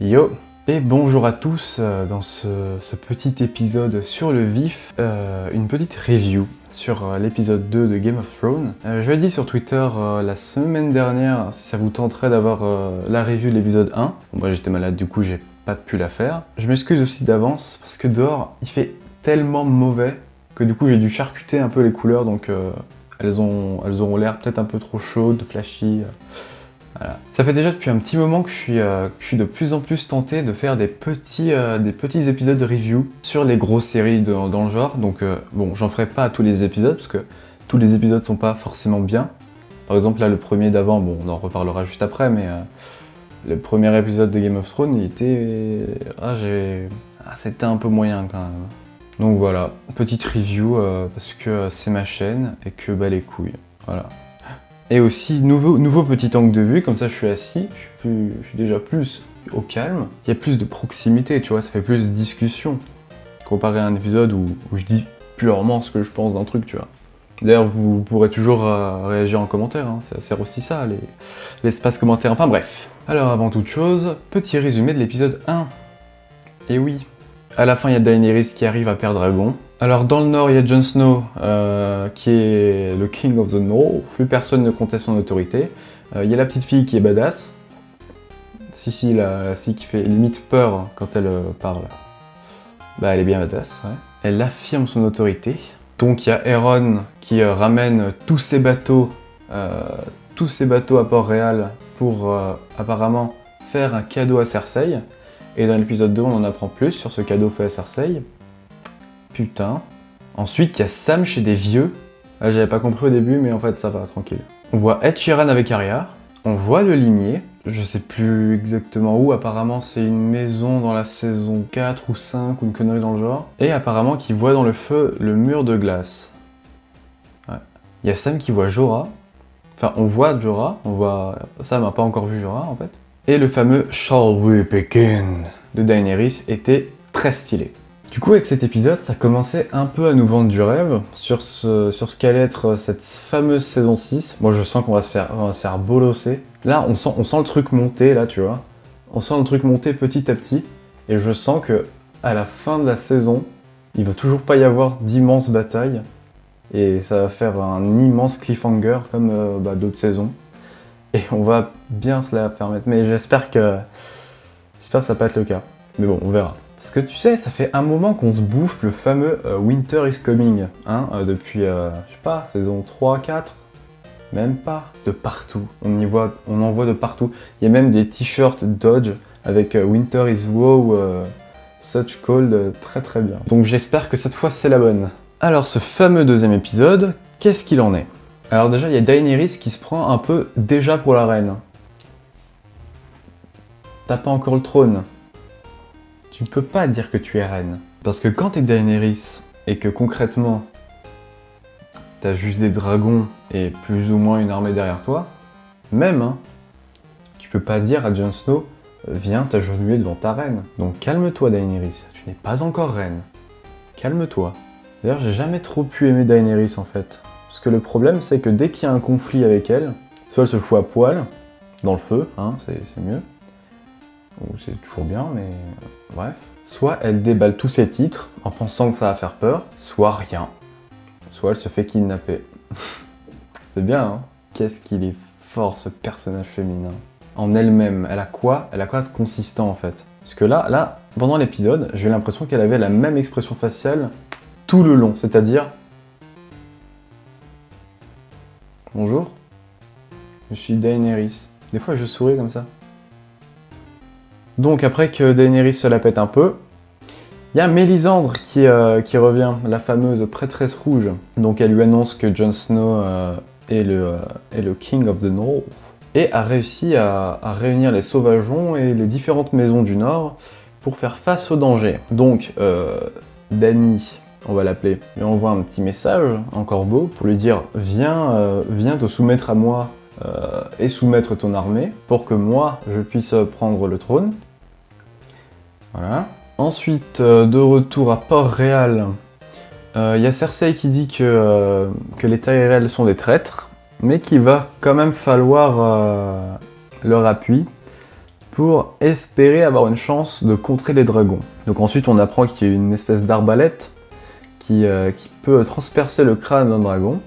Yo et bonjour à tous dans ce petit épisode sur le vif, une petite review sur l'épisode 2 de Game of Thrones. Je l'ai dit sur Twitter la semaine dernière si ça vous tenterait d'avoir la review de l'épisode 1. Bon, moi j'étais malade du coup j'ai pas pu la faire. Je m'excuse aussi d'avance parce que dehors il fait tellement mauvais que du coup j'ai dû charcuter un peu les couleurs donc elles auront l'air peut-être un peu trop chaudes, flashy. Voilà. Ça fait déjà depuis un petit moment que je suis de plus en plus tenté de faire des petits épisodes de review sur les grosses séries dans le genre. Donc bon, j'en ferai pas à tous les épisodes parce que tous les épisodes sont pas forcément bien. Par exemple là, le premier d'avant, bon, on en reparlera juste après, mais le premier épisode de Game of Thrones, il était... c'était un peu moyen quand même. Donc voilà, petite review parce que c'est ma chaîne et que bah les couilles, voilà. Et aussi, nouveau petit angle de vue, comme ça je suis assis, je suis déjà plus au calme. Il y a plus de proximité, tu vois, ça fait plus de discussion. Comparé à un épisode où je dis purement ce que je pense d'un truc, tu vois. D'ailleurs, vous pourrez toujours réagir en commentaire, hein. Ça sert aussi ça, l'espace commentaire, enfin bref. Alors avant toute chose, petit résumé de l'épisode 1. Et oui, à la fin il y a Daenerys qui arrive à perdre Dragon. Alors dans le nord, il y a Jon Snow, qui est le King of the North, plus personne ne conteste son autorité. Il y a la petite fille qui est badass. Si, la fille qui fait limite peur quand elle parle. Bah elle est bien badass, ouais. Elle affirme son autorité. Donc il y a Aeron qui ramène tous ses bateaux à Port-Réal pour apparemment faire un cadeau à Cersei. Et dans l'épisode 2, on en apprend plus sur ce cadeau fait à Cersei. Putain. Ensuite, il y a Sam chez des vieux. Là, j'avais pas compris au début, mais en fait, ça va, tranquille. On voit Ed Sheeran avec Arya. On voit le ligné. Je sais plus exactement où. Apparemment, c'est une maison dans la saison 4 ou 5, ou une connerie dans le genre. Et apparemment, qui voit dans le feu le mur de glace. Ouais. Il y a Sam qui voit Jorah. Enfin, on voit Jorah. Sam n'a pas encore vu Jorah, en fait. Et le fameux Shall we begin de Daenerys était très stylé. Du coup, avec cet épisode, ça commençait un peu à nous vendre du rêve sur ce qu'allait être cette fameuse saison 6. Moi, je sens qu'on va se faire bolosser. Là, on sent le truc monter, là, tu vois. On sent le truc monter petit à petit. Et je sens que à la fin de la saison, il va toujours pas y avoir d'immenses batailles. Et ça va faire un immense cliffhanger comme d'autres saisons. Et on va bien se la faire mettre. Mais j'espère que ça va pas être le cas. Mais bon, on verra. Parce que tu sais, ça fait un moment qu'on se bouffe le fameux Winter is Coming, hein, depuis, je sais pas, saison 3, 4, même pas, de partout. On en voit de partout. Il y a même des t-shirts Dodge avec Winter is wow, such cold, très très bien. Donc j'espère que cette fois c'est la bonne. Alors ce fameux deuxième épisode, qu'est-ce qu'il en est? Alors déjà, il y a Daenerys qui se prend un peu déjà pour la reine. T'as pas encore le trône. Tu peux pas dire que tu es reine. Parce que quand t'es Daenerys, et que concrètement, t'as juste des dragons et plus ou moins une armée derrière toi, même, hein, tu peux pas dire à Jon Snow, viens t'agenouiller devant ta reine. Donc calme-toi Daenerys, tu n'es pas encore reine. Calme-toi. D'ailleurs, j'ai jamais trop pu aimer Daenerys en fait. Parce que le problème, c'est que dès qu'il y a un conflit avec elle, soit elle se fout à poil, dans le feu, hein, c'est mieux. Ou c'est toujours bien, mais bref. Soit elle déballe tous ses titres en pensant que ça va faire peur, soit rien. Soit elle se fait kidnapper. C'est bien, hein? Qu'est-ce qu'il est fort ce personnage féminin. En elle-même, elle a quoi de consistant en fait? Parce que là, pendant l'épisode, j'ai eu l'impression qu'elle avait la même expression faciale tout le long, c'est-à-dire... Bonjour, je suis Daenerys. Des fois je souris comme ça. Donc après que Daenerys se la pète un peu, il y a Mélisandre qui revient, la fameuse prêtresse rouge. Donc elle lui annonce que Jon Snow est le King of the North et a réussi à réunir les sauvageons et les différentes maisons du Nord pour faire face au danger. Donc Dany, on va l'appeler, lui envoie un petit message en corbeau pour lui dire « Viens te soumettre à moi et soumettre ton armée pour que moi je puisse prendre le trône. » Voilà. Ensuite, de retour à Port-Réal, il y a Cersei qui dit que les Tyrell sont des traîtres, mais qu'il va quand même falloir leur appui pour espérer avoir une chance de contrer les dragons. Donc ensuite on apprend qu'il y a une espèce d'arbalète qui peut transpercer le crâne d'un dragon.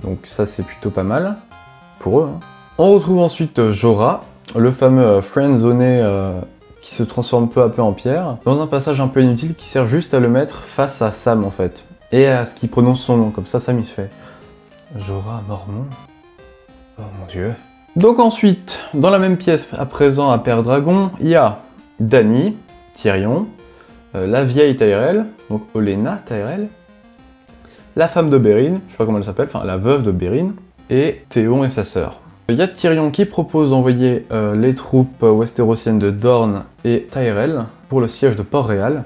Donc ça c'est plutôt pas mal pour eux. Hein. On retrouve ensuite Jorah, le fameux friendzoné qui se transforme peu à peu en pierre, dans un passage un peu inutile qui sert juste à le mettre face à Sam en fait, et à ce qu'il prononce son nom, comme ça Sam il se fait Jorah Mormont. Oh mon dieu. Donc ensuite, dans la même pièce à présent à Père Dragon, il y a Dany, Tyrion, la vieille Tyrell, donc Olenna Tyrell, la femme de Béryn, je sais pas comment elle s'appelle, enfin la veuve de Béryn, et Théon et sa sœur. Il y a Tyrion qui propose d'envoyer les troupes westérosiennes de Dorne et Tyrell pour le siège de Port-Réal,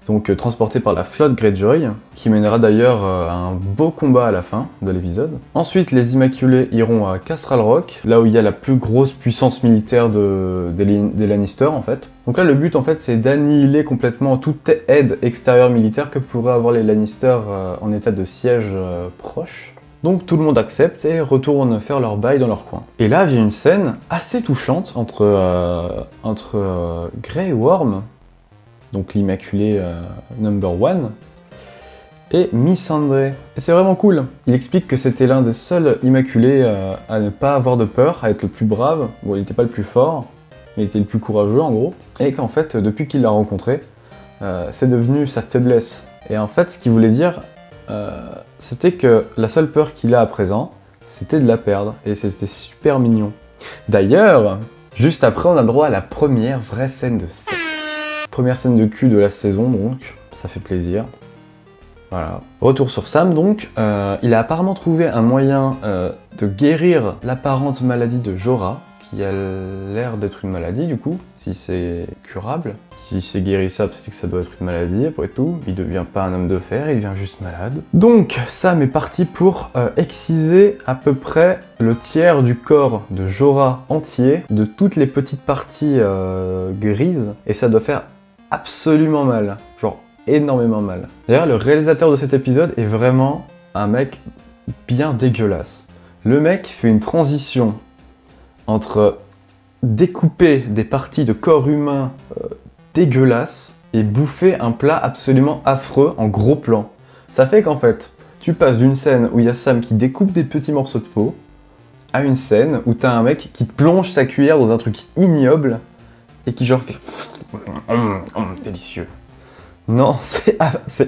donc transporté par la flotte Greyjoy, qui mènera d'ailleurs à un beau combat à la fin de l'épisode. Ensuite, les Immaculés iront à Castral Rock, là où il y a la plus grosse puissance militaire des Lannister en fait. Donc là, le but en fait, c'est d'annihiler complètement toute aide extérieure militaire que pourraient avoir les Lannister en état de siège proche. Donc tout le monde accepte et retourne faire leur bail dans leur coin. Et là vient une scène assez touchante entre Grey Worm, donc l'Immaculé #1, et Missandei. Et c'est vraiment cool. Il explique que c'était l'un des seuls Immaculés à ne pas avoir de peur, à être le plus brave. Bon, il n'était pas le plus fort, mais il était le plus courageux en gros. Et qu'en fait, depuis qu'il l'a rencontré, c'est devenu sa faiblesse. Et en fait, ce qu'il voulait dire, c'était que la seule peur qu'il a à présent, c'était de la perdre. Et c'était super mignon. D'ailleurs, juste après, on a le droit à la première vraie scène de sexe. Première scène de cul de la saison, donc, ça fait plaisir. Voilà. Retour sur Sam, donc, il a apparemment trouvé un moyen de guérir l'apparente maladie de Jorah, qui a l'air d'être une maladie, du coup, si c'est curable. Si c'est guérissable, c'est que ça doit être une maladie, après tout. Il devient pas un homme de fer, il devient juste malade. Donc, Sam est parti pour exciser à peu près le tiers du corps de Jorah entier, de toutes les petites parties grises, et ça doit faire absolument mal. Genre, énormément mal. D'ailleurs, le réalisateur de cet épisode est vraiment un mec bien dégueulasse. Le mec fait une transition entre découper des parties de corps humain dégueulasses et bouffer un plat absolument affreux en gros plan. Ça fait qu'en fait, tu passes d'une scène où il y a Sam qui découpe des petits morceaux de peau à une scène où t'as un mec qui plonge sa cuillère dans un truc ignoble et qui genre fait délicieux. Non, c'est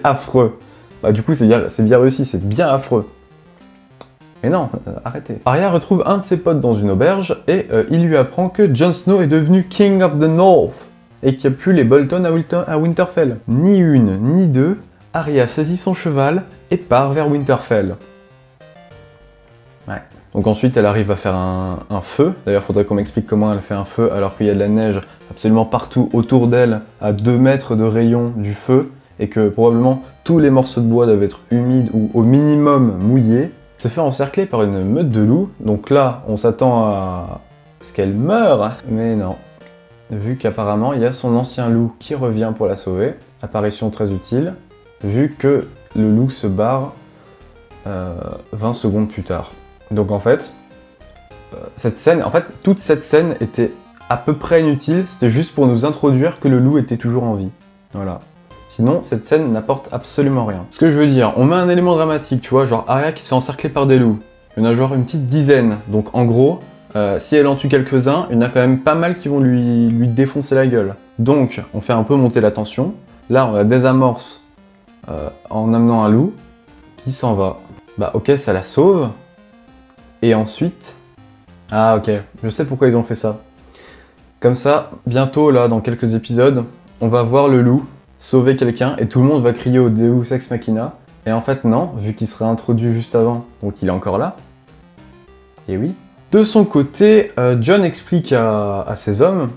affreux. Bah du coup c'est bien réussi, c'est bien affreux. Mais non, arrêtez. Arya retrouve un de ses potes dans une auberge et il lui apprend que Jon Snow est devenu King of the North et qu'il n'y a plus les Bolton à Winterfell. Ni une, ni deux, Arya saisit son cheval et part vers Winterfell. Ouais. Donc ensuite elle arrive à faire un feu. D'ailleurs faudrait qu'on m'explique comment elle fait un feu alors qu'il y a de la neige absolument partout autour d'elle à 2 mètres de rayon du feu et que probablement tous les morceaux de bois doivent être humides ou au minimum mouillés. Se fait encercler par une meute de loups, donc là on s'attend à ce qu'elle meure, mais non. Vu qu'apparemment il y a son ancien loup qui revient pour la sauver, apparition très utile, vu que le loup se barre 20 secondes plus tard. Donc en fait, toute cette scène était à peu près inutile, c'était juste pour nous introduire que le loup était toujours en vie. Voilà. Sinon, cette scène n'apporte absolument rien. Ce que je veux dire, on met un élément dramatique, tu vois, genre Arya qui se fait encercler par des loups. Il y en a genre une petite dizaine. Donc en gros, si elle en tue quelques-uns, il y en a quand même pas mal qui vont lui défoncer la gueule. Donc, on fait un peu monter la tension. Là, on la désamorce en amenant un loup qui s'en va. Bah ok, ça la sauve. Et ensuite... Ah ok, je sais pourquoi ils ont fait ça. Comme ça, bientôt, là, dans quelques épisodes, on va voir le loup sauver quelqu'un et tout le monde va crier au Deus Ex Machina. Et en fait non, vu qu'il serait introduit juste avant, donc il est encore là. Et oui. De son côté, Jon explique à ses hommes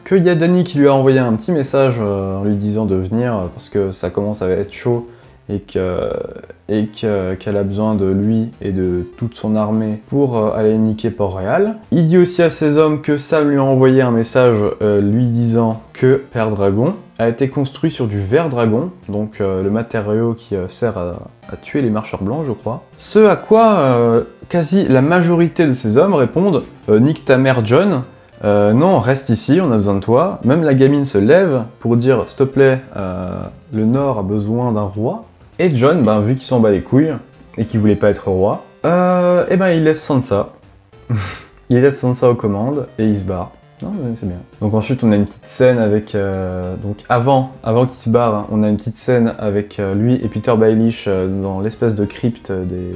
qu'il y a Dany qui lui a envoyé un petit message en lui disant de venir parce que ça commence à être chaud et qu'elle a besoin de lui et de toute son armée pour aller niquer Port-Réal. Il dit aussi à ses hommes que Sam lui a envoyé un message lui disant que Père Dragon a été construit sur du ver dragon, donc le matériau qui sert à tuer les marcheurs blancs, je crois. Ce à quoi quasi la majorité de ces hommes répondent « Nique ta mère Jon », Non, reste ici, on a besoin de toi. Même la gamine se lève pour dire, s'il te plaît, le Nord a besoin d'un roi. Et Jon, ben, vu qu'il s'en bat les couilles et qu'il voulait pas être roi, et ben il laisse Sansa. Il laisse Sansa aux commandes et il se barre. Non, mais c'est bien. Donc ensuite, on a une petite scène avec... donc avant qu'il se barre, hein, on a une petite scène avec lui et Peter Baelish dans l'espèce de crypte des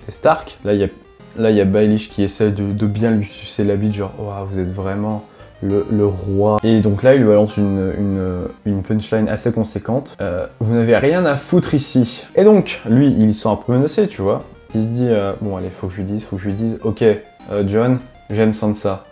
Stark. Là, il y a Baelish qui essaie de bien lui sucer la bite, genre, oh, vous êtes vraiment le roi. Et donc là, il lui balance une punchline assez conséquente. Vous n'avez rien à foutre ici. Et donc, lui, il se sent un peu menacé, tu vois. Il se dit, bon, allez, faut que je lui dise, ok, Jon, j'aime Sansa.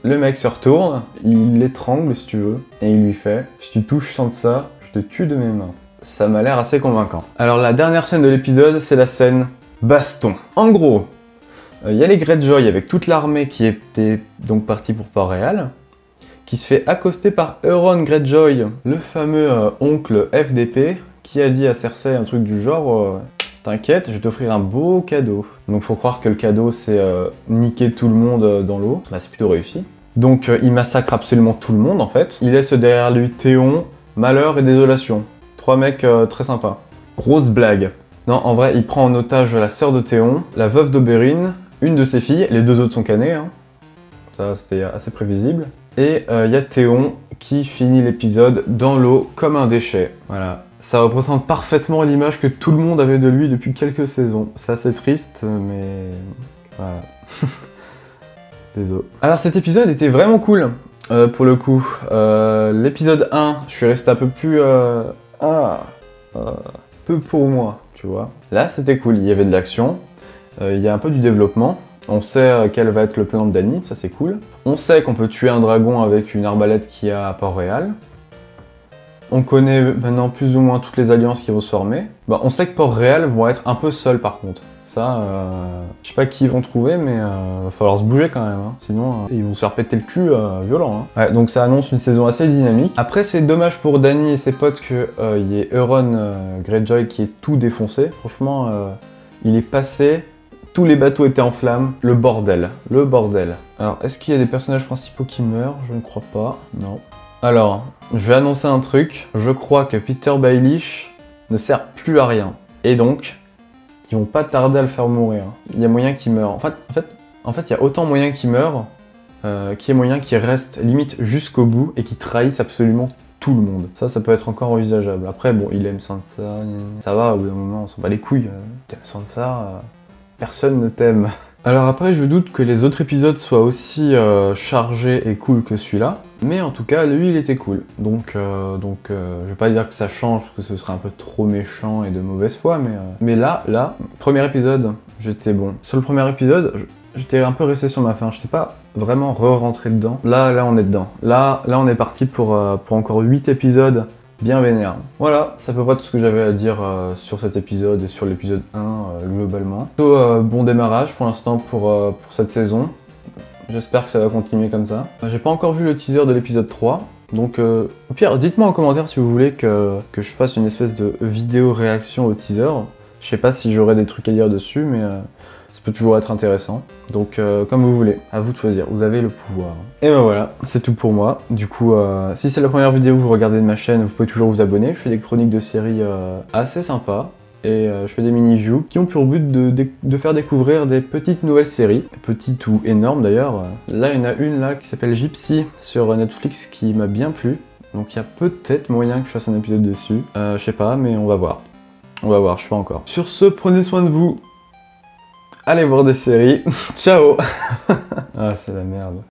Le mec se retourne, il l'étrangle si tu veux, et il lui fait « Si tu touches Sansa, je te tue de mes mains ». Ça m'a l'air assez convaincant. Alors la dernière scène de l'épisode, c'est la scène baston. En gros, il y a les Greyjoy avec toute l'armée qui était donc partie pour Port-Réal, qui se fait accoster par Euron Greyjoy, le fameux oncle FDP, qui a dit à Cersei un truc du genre t'inquiète, je vais t'offrir un beau cadeau. Donc faut croire que le cadeau c'est niquer tout le monde dans l'eau. Bah c'est plutôt réussi. Donc il massacre absolument tout le monde en fait. Il laisse derrière lui Théon, Malheur et Désolation. 3 mecs très sympas. Grosse blague. Non, en vrai, il prend en otage la sœur de Théon, la veuve d'Oberyn, une de ses filles, les 2 autres sont cannées, hein. Ça c'était assez prévisible. Et il y a Théon qui finit l'épisode dans l'eau comme un déchet. Voilà. Ça représente parfaitement l'image que tout le monde avait de lui depuis quelques saisons. C'est assez triste, mais... voilà. Désolé. Alors cet épisode était vraiment cool, pour le coup. L'épisode 1, je suis resté un peu plus... peu pour moi, tu vois. Là, c'était cool, il y avait de l'action, il y a un peu du développement. On sait quel va être le plan de Dany, ça c'est cool. On sait qu'on peut tuer un dragon avec une arbalète qu'il y a à Port-Réal. On connaît maintenant plus ou moins toutes les alliances qui vont se former. Bah, on sait que Port-Réal vont être un peu seuls par contre. Ça, je sais pas qui ils vont trouver, mais va falloir se bouger quand même. Hein. Sinon, ils vont se faire péter le cul violent. Hein. Ouais, donc ça annonce une saison assez dynamique. Après, c'est dommage pour Dany et ses potes qu'il y ait Euron Greyjoy qui ait tout défoncé. Franchement, il est passé... Tous les bateaux étaient en flammes. Le bordel. Le bordel. Alors, est-ce qu'il y a des personnages principaux qui meurent? Je ne crois pas. Non. Alors, je vais annoncer un truc. Je crois que Peter Baelish ne sert plus à rien. Et donc, ils vont pas tarder à le faire mourir. Il y a moyen qu'il meure. En fait, il y a autant moyen qu'il meure qu'il y a moyen qu'il reste limite jusqu'au bout et qu'il trahisse absolument tout le monde. Ça peut être encore envisageable. Après, bon, il aime Sansa. Ça va, au bout d'un moment, on s'en bat les couilles. T'aimes Sansa, personne ne t'aime. Alors après, je doute que les autres épisodes soient aussi chargés et cool que celui-là. Mais en tout cas, lui, il était cool. Donc je vais pas dire que ça change, parce que ce serait un peu trop méchant et de mauvaise foi, mais là, premier épisode, j'étais bon. Sur le premier épisode, j'étais un peu resté sur ma faim. J'étais pas vraiment re-rentré dedans. Là, on est dedans. Là, on est parti pour encore 8 épisodes bien vénère. Voilà, c'est à peu près tout ce que j'avais à dire sur cet épisode et sur l'épisode 1 globalement. Plutôt bon démarrage pour l'instant pour cette saison. J'espère que ça va continuer comme ça. J'ai pas encore vu le teaser de l'épisode 3, donc au pire, dites-moi en commentaire si vous voulez que je fasse une espèce de vidéo réaction au teaser. Je sais pas si j'aurai des trucs à dire dessus, mais ça peut toujours être intéressant. Donc comme vous voulez, à vous de choisir, vous avez le pouvoir. Et ben voilà, c'est tout pour moi. Du coup, si c'est la première vidéo que vous regardez de ma chaîne, vous pouvez toujours vous abonner. Je fais des chroniques de séries assez sympas. Et je fais des mini-views qui ont pour but de faire découvrir des petites nouvelles séries, petites ou énormes d'ailleurs. Là, il y en a une là qui s'appelle Gypsy sur Netflix qui m'a bien plu. Donc il y a peut-être moyen que je fasse un épisode dessus. Je sais pas, mais on va voir. On va voir, je sais pas encore. Sur ce, prenez soin de vous. Allez voir des séries. Ciao. Ah, c'est la merde.